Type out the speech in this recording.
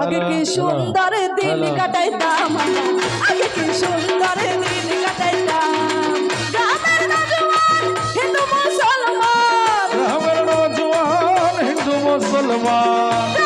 আগে কি সুন্দর দিন কাটাইতাম আগে কি সুন্দর দিন কাটাইতাম গ্রামের নওজোয়ান হিন্দু মুসলমান গ্রামের নওজোয়ান হিন্দু মুসলমান